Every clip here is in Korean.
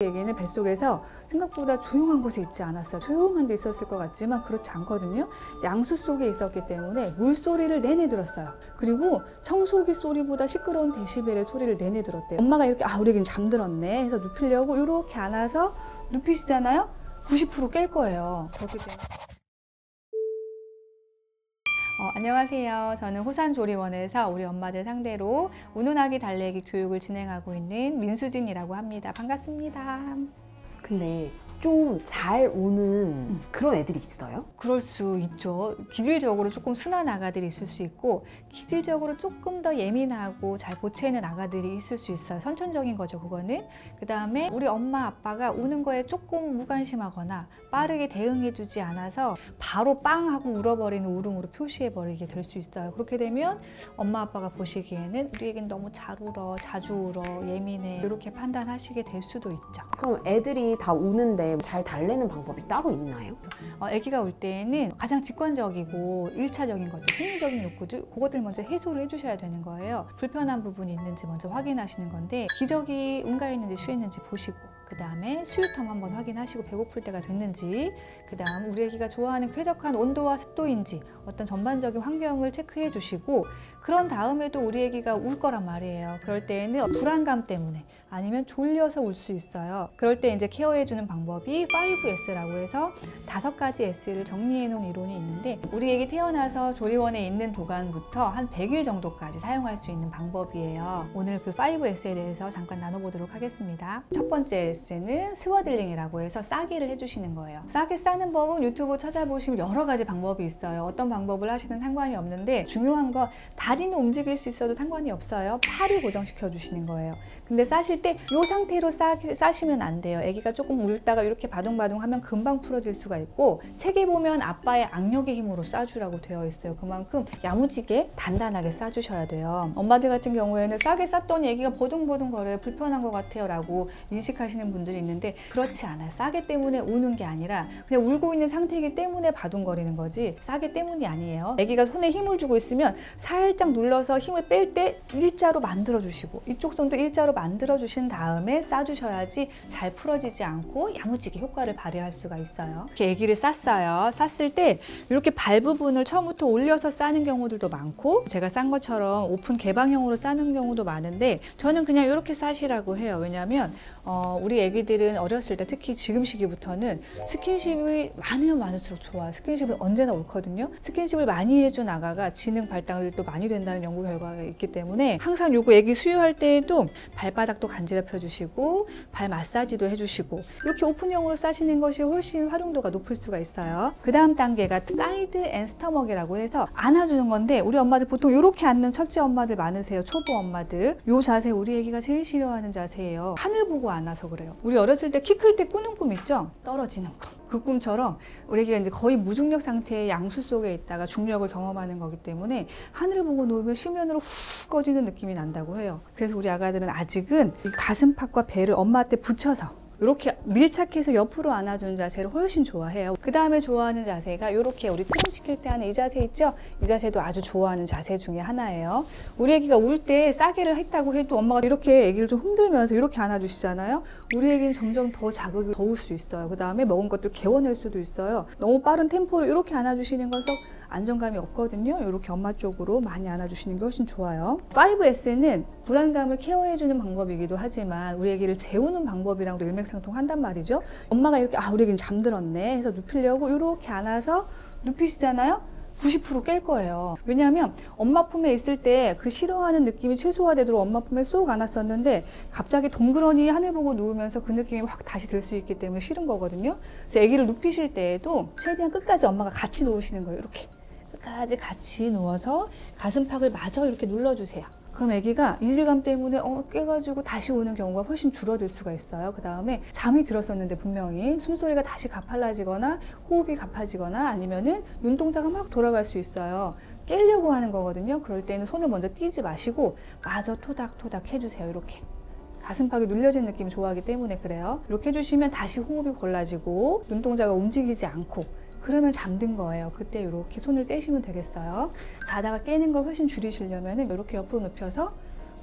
얘기는 뱃속에서 생각보다 조용한 곳에 있지 않았어요. 조용한 데 있었을 것 같지만 그렇지 않거든요. 양수 속에 있었기 때문에 물소리를 내내 들었어요. 그리고 청소기 소리보다 시끄러운 데시벨의 소리를 내내 들었대요. 엄마가 이렇게 우리 애기는 잠들었네 해서 눕히려고 이렇게 안아서 눕히시잖아요. 90% 깰 거예요. 그렇기 때문에. 안녕하세요. 저는 호산조리원에서 우리 엄마들 상대로 운운하기 달래기 교육을 진행하고 있는 민수진이라고 합니다. 반갑습니다. 근데 좀 잘 우는 그런 애들이 있어요? 그럴 수 있죠. 기질적으로 조금 순한 아가들이 있을 수 있고 기질적으로 조금 더 예민하고 잘 보채는 아가들이 있을 수 있어요. 선천적인 거죠, 그거는. 그 다음에 우리 엄마 아빠가 우는 거에 조금 무관심하거나 빠르게 대응해주지 않아서 바로 빵 하고 울어버리는 울음으로 표시해버리게 될 수 있어요. 그렇게 되면 엄마 아빠가 보시기에는 우리 애기는 너무 잘 울어, 자주 울어, 예민해 이렇게 판단하시게 될 수도 있죠. 그럼 애들이 다 우는데 잘 달래는 방법이 따로 있나요? 아기가 울 때는 가장 직관적이고 1차적인 것들, 생리적인 욕구들 그것들 먼저 해소를 해주셔야 되는 거예요. 불편한 부분이 있는지 먼저 확인하시는 건데 기저귀 응가했는지 쉬했는지 보시고 그 다음에 수유텀 한번 확인하시고 배고플 때가 됐는지 그 다음 우리 아기가 좋아하는 쾌적한 온도와 습도인지 어떤 전반적인 환경을 체크해 주시고 그런 다음에도 우리 아기가 울 거란 말이에요. 그럴 때에는 불안감 때문에 아니면 졸려서 울 수 있어요. 그럴 때 이제 케어해 주는 방법이 5S라고 해서 5가지 S를 정리해 놓은 이론이 있는데 우리 아기 태어나서 조리원에 있는 도간부터 한 100일 정도까지 사용할 수 있는 방법이에요. 오늘 그 5S에 대해서 잠깐 나눠보도록 하겠습니다. 첫 번째 S는 스워들링이라고 해서 싸기를 해주시는 거예요. 싸게 싸는 법은 유튜브 찾아보시면 여러 가지 방법이 있어요. 어떤 방법을 하시든 상관이 없는데 중요한 건 다리는 움직일 수 있어도 상관이 없어요. 팔을 고정시켜 주시는 거예요. 근데 싸실 때 이 상태로 싸시면 안 돼요. 아기가 조금 울다가 이렇게 바둥바둥 하면 금방 풀어질 수가 있고 책에 보면 아빠의 악력의 힘으로 싸주라고 되어 있어요. 그만큼 야무지게 단단하게 싸주셔야 돼요. 엄마들 같은 경우에는 싸게 쌌더니 아기가 버둥버둥 거려요. 불편한 것 같아요 라고 인식하시는 분들이 있는데 그렇지 않아요. 싸게 때문에 우는 게 아니라 그냥 울고 있는 상태이기 때문에 바둥거리는 거지 싸게 때문이 아니에요. 아기가 손에 힘을 주고 있으면 살짝 눌러서 힘을 뺄 때 일자로 만들어 주시고 이쪽 손도 일자로 만들어 주신 다음에 싸주셔야지 잘 풀어지지 않고 야무지게 효과를 발휘할 수가 있어요. 이렇게 아기를 쌌어요. 쌌을 때 이렇게 발 부분을 처음부터 올려서 싸는 경우들도 많고 제가 싼 것처럼 오픈 개방형으로 싸는 경우도 많은데 저는 그냥 이렇게 싸시라고 해요. 왜냐하면 우리 애기들은 어렸을 때 특히 지금 시기부터는 스킨십이 많으면 많을수록 좋아요. 스킨십은 언제나 옳거든요. 스킨십을 많이 해준 아가가 지능 발달도 많이 된다는 연구 결과가 있기 때문에 항상 요거 애기 수유할 때에도 발바닥도 간지럽혀 주시고 발 마사지도 해주시고 이렇게 오픈형으로 싸시는 것이 훨씬 활용도가 높을 수가 있어요. 그 다음 단계가 사이드 앤 스터먹이라고 해서 안아주는 건데 우리 엄마들 보통 이렇게 앉는 첫째 엄마들 많으세요. 초보 엄마들. 요 자세 우리 애기가 제일 싫어하는 자세예요. 하늘 보고 안아서 그래요. 우리 어렸을 때 키 클 때 꾸는 꿈 있죠? 떨어지는 꿈. 그 꿈처럼 우리 애기가 이제 거의 무중력 상태의 양수 속에 있다가 중력을 경험하는 거기 때문에 하늘을 보고 누우면 수면으로 훅 꺼지는 느낌이 난다고 해요. 그래서 우리 아가들은 아직은 이 가슴팍과 배를 엄마한테 붙여서 이렇게 밀착해서 옆으로 안아주는 자세를 훨씬 좋아해요. 그 다음에 좋아하는 자세가 이렇게 우리 트림시킬 때 하는 이 자세 있죠? 이 자세도 아주 좋아하는 자세 중에 하나예요. 우리 애기가 울 때 싸게를 했다고 해도 엄마가 이렇게 애기를 좀 흔들면서 이렇게 안아주시잖아요. 우리 애기는 점점 더 자극이 더 올 수 있어요. 그 다음에 먹은 것들 개워낼 수도 있어요. 너무 빠른 템포로 이렇게 안아주시는 건 썩 안정감이 없거든요. 이렇게 엄마 쪽으로 많이 안아주시는 게 훨씬 좋아요. 5S는 불안감을 케어해주는 방법이기도 하지만 우리 애기를 재우는 방법이랑도 일맥상통한단 말이죠. 엄마가 이렇게 우리 애기는 잠들었네 해서 눕히려고 이렇게 안아서 눕히시잖아요. 90% 깰 거예요. 왜냐하면 엄마 품에 있을 때 그 싫어하는 느낌이 최소화되도록 엄마 품에 쏙 안았었는데 갑자기 동그러니 하늘 보고 누우면서 그 느낌이 확 다시 들 수 있기 때문에 싫은 거거든요. 그래서 아기를 눕히실 때에도 최대한 끝까지 엄마가 같이 누우시는 거예요. 이렇게 끝까지 같이 누워서 가슴팍을 마저 이렇게 눌러주세요. 그럼 아기가 이질감 때문에 깨가지고 다시 우는 경우가 훨씬 줄어들 수가 있어요. 그 다음에 잠이 들었었는데 분명히 숨소리가 다시 가팔라지거나 호흡이 가파지거나 아니면은 눈동자가 막 돌아갈 수 있어요. 깨려고 하는 거거든요. 그럴 때는 손을 먼저 띄지 마시고 마저 토닥토닥 해주세요. 이렇게. 가슴팍이 눌려진 느낌을 좋아하기 때문에 그래요. 이렇게 해주시면 다시 호흡이 골라지고 눈동자가 움직이지 않고 그러면 잠든 거예요. 그때 이렇게 손을 떼시면 되겠어요. 자다가 깨는 걸 훨씬 줄이시려면 이렇게 옆으로 눕혀서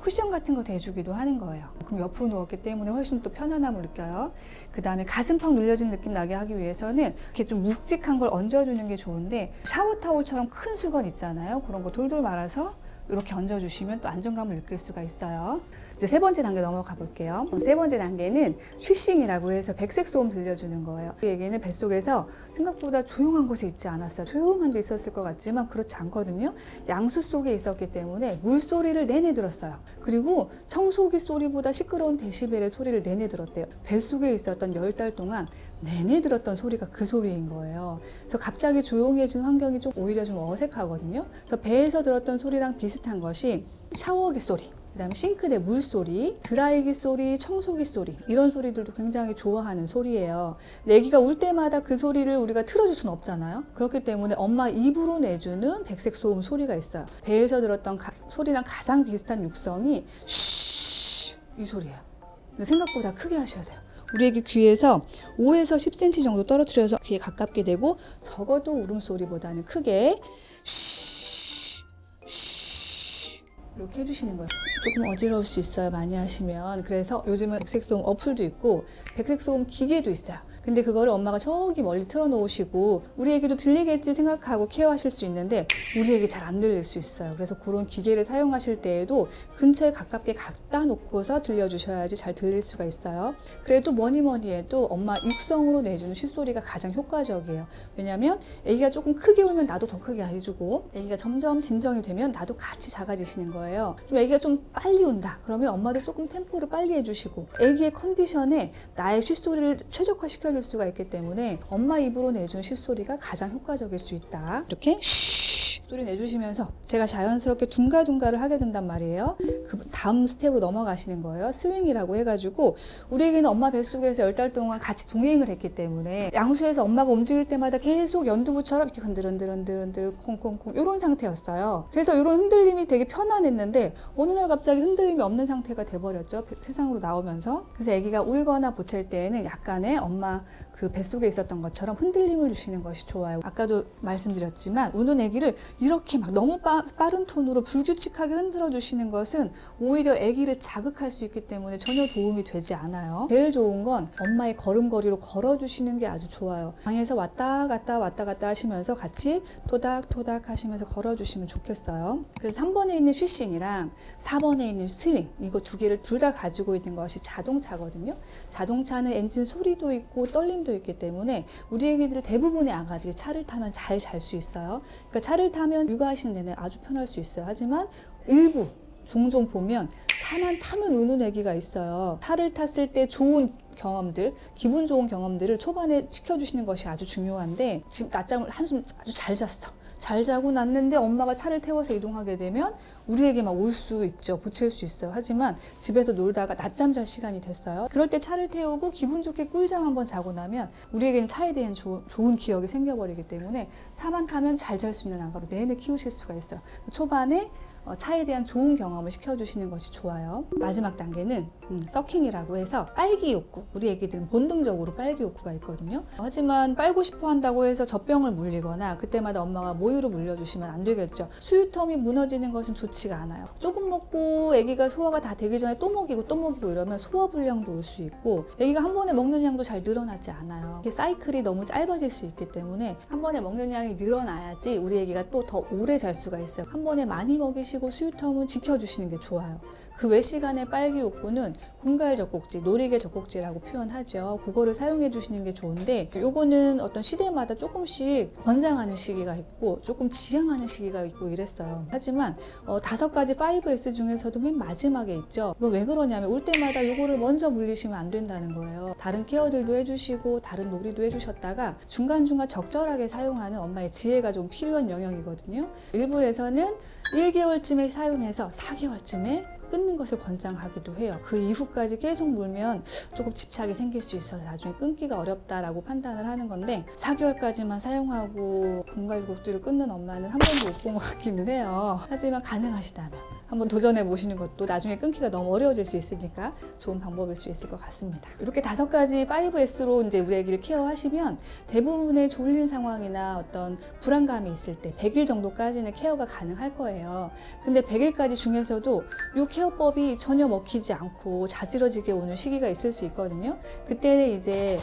쿠션 같은 거 대주기도 하는 거예요. 그럼 옆으로 누웠기 때문에 훨씬 또 편안함을 느껴요. 그 다음에 가슴 팍 눌려진 느낌 나게 하기 위해서는 이렇게 좀 묵직한 걸 얹어주는 게 좋은데, 샤워 타올처럼 큰 수건 있잖아요. 그런 거 돌돌 말아서 이렇게 얹어주시면 또 안정감을 느낄 수가 있어요. 이제 세 번째 단계 넘어가 볼게요. 세 번째 단계는 쉬싱이라고 해서 백색 소음 들려주는 거예요. 이 얘기는 뱃속에서 생각보다 조용한 곳에 있지 않았어요. 조용한 데 있었을 것 같지만 그렇지 않거든요. 양수 속에 있었기 때문에 물소리를 내내 들었어요. 그리고 청소기 소리보다 시끄러운 데시벨의 소리를 내내 들었대요. 뱃속에 있었던 10달 동안 내내 들었던 소리가 그 소리인 거예요. 그래서 갑자기 조용해진 환경이 좀 오히려 좀 어색하거든요. 그래서 배에서 들었던 소리랑 비슷한 것이 샤워기 소리, 그 다음에 싱크대 물소리, 드라이기 소리, 청소기 소리, 이런 소리들도 굉장히 좋아하는 소리예요. 근데 애기가 울 때마다 그 소리를 우리가 틀어줄 수는 없잖아요. 그렇기 때문에 엄마 입으로 내주는 백색 소음 소리가 있어요. 배에서 들었던 소리랑 가장 비슷한 육성이 쉬, 이 소리예요. 근데 생각보다 크게 하셔야 돼요. 우리 애기 귀에서 5에서 10cm 정도 떨어뜨려서 귀에 가깝게 대고, 적어도 울음소리보다는 크게 쉬, 쉬 이렇게 해주시는 거예요. 조금 어지러울 수 있어요, 많이 하시면. 그래서 요즘은 백색소음 어플도 있고 백색소음 기계도 있어요. 근데 그거를 엄마가 저기 멀리 틀어놓으시고 우리 애기도 들리겠지 생각하고 케어하실 수 있는데 우리 애기 잘 안 들릴 수 있어요. 그래서 그런 기계를 사용하실 때에도 근처에 가깝게 갖다 놓고서 들려주셔야지 잘 들릴 수가 있어요. 그래도 뭐니 해도 엄마 육성으로 내주는 쉿소리가 가장 효과적이에요. 왜냐면 애기가 조금 크게 울면 나도 더 크게 해주고, 애기가 점점 진정이 되면 나도 같이 작아지시는 거예요. 좀 애기가 좀 빨리 운다 그러면 엄마도 조금 템포를 빨리 해주시고, 애기의 컨디션에 나의 쉿소리를 최적화시켜 줄 수가 있기 때문에 엄마 입으로 내준 쉿소리가 가장 효과적일 수 있다. 이렇게 쉬 소리 내주시면서 제가 자연스럽게 둥가둥가를 하게 된단 말이에요. 그 다음 스텝으로 넘어가시는 거예요. 스윙이라고 해가지고, 우리 애기는 엄마 뱃속에서 10달 동안 같이 동행을 했기 때문에 양수에서 엄마가 움직일 때마다 계속 연두부처럼 이렇게 흔들흔들 콩콩콩 이런 상태였어요. 그래서 이런 흔들림이 되게 편안했는데 어느 날 갑자기 흔들림이 없는 상태가 돼버렸죠. 세상으로 나오면서. 그래서 애기가 울거나 보챌 때에는 약간의 엄마 그 뱃속에 있었던 것처럼 흔들림을 주시는 것이 좋아요. 아까도 말씀드렸지만 우는 애기를 이렇게 막 너무 빠른 톤으로 불규칙하게 흔들어 주시는 것은 오히려 애기를 자극할 수 있기 때문에 전혀 도움이 되지 않아요. 제일 좋은 건 엄마의 걸음걸이로 걸어 주시는 게 아주 좋아요. 방에서 왔다 갔다 하시면서 같이 토닥토닥 하시면서 걸어 주시면 좋겠어요. 그래서 3번에 있는 쉬싱이랑 4번에 있는 스윙, 이거 두 개를 둘 다 가지고 있는 것이 자동차거든요. 자동차는 엔진 소리도 있고 떨림도 있기 때문에 우리 애기들 대부분의 아가들이 차를 타면 잘 잘 수 있어요. 그러니까 차를 타면 육아하시는 내내 아주 편할 수 있어요. 하지만 일부 종종 보면 차만 타면 우는 애기가 있어요. 차를 탔을 때 좋은 경험들, 기분 좋은 경험들을 초반에 시켜주시는 것이 아주 중요한데, 지금 낮잠을 한숨 아주 잘 잤어. 잘 자고 났는데 엄마가 차를 태워서 이동하게 되면 우리에게 막 올 수 있죠. 보챌 수 있어요. 하지만 집에서 놀다가 낮잠 잘 시간이 됐어요. 그럴 때 차를 태우고 기분 좋게 꿀잠 한번 자고 나면 우리에게는 차에 대한 좋은 기억이 생겨버리기 때문에 차만 타면 잘 잘 수 있는 아가로 내내 키우실 수가 있어요. 초반에 차에 대한 좋은 경험을 시켜주시는 것이 좋아요. 마지막 단계는 서킹이라고 해서 빨기 욕구. 우리 애기들은 본능적으로 빨기 욕구가 있거든요. 하지만 빨고 싶어 한다고 해서 젖병을 물리거나 그때마다 엄마가 모유를 물려주시면 안 되겠죠. 수유통이 무너지는 것은 좋지가 않아요. 조금 먹고 애기가 소화가 다 되기 전에 또 먹이고 이러면 소화불량도 올 수 있고, 애기가 한 번에 먹는 양도 잘 늘어나지 않아요. 이게 사이클이 너무 짧아질 수 있기 때문에 한 번에 먹는 양이 늘어나야지 우리 애기가 또 더 오래 잘 수가 있어요. 한 번에 많이 먹이시고 수유텀은 지켜주시는 게 좋아요. 그 외 시간에 빨기 욕구는 공갈 젖꼭지, 놀이개 젖꼭지라고 표현하죠. 그거를 사용해 주시는 게 좋은데, 요거는 어떤 시대마다 조금씩 권장하는 시기가 있고 조금 지양하는 시기가 있고 이랬어요. 하지만 5가지 5S 중에서도 맨 마지막에 있죠. 이거 왜 그러냐면 올 때마다 요거를 먼저 물리시면 안 된다는 거예요. 다른 케어들도 해주시고 다른 놀이도 해주셨다가 중간중간 적절하게 사용하는 엄마의 지혜가 좀 필요한 영역이거든요. 일부에서는 1개월쯤에 사용해서 4개월쯤에 끊는 것을 권장하기도 해요. 그 이후까지 계속 물면 조금 집착이 생길 수 있어서 나중에 끊기가 어렵다라고 판단을 하는 건데, 4개월까지만 사용하고 공갈곡지를 끊는 엄마는 한 번도 못 본 것 같기는 해요. 하지만 가능하시다면 한번 도전해 보시는 것도 나중에 끊기가 너무 어려워질 수 있으니까 좋은 방법일 수 있을 것 같습니다. 이렇게 5가지 5S로 이제 우리 애기를 케어하시면 대부분의 졸린 상황이나 어떤 불안감이 있을 때 100일 정도까지는 케어가 가능할 거예요. 근데 100일까지 중에서도 이 케어 케어법이 전혀 먹히지 않고 자지러지게 오는 시기가 있을 수 있거든요. 그때는 이제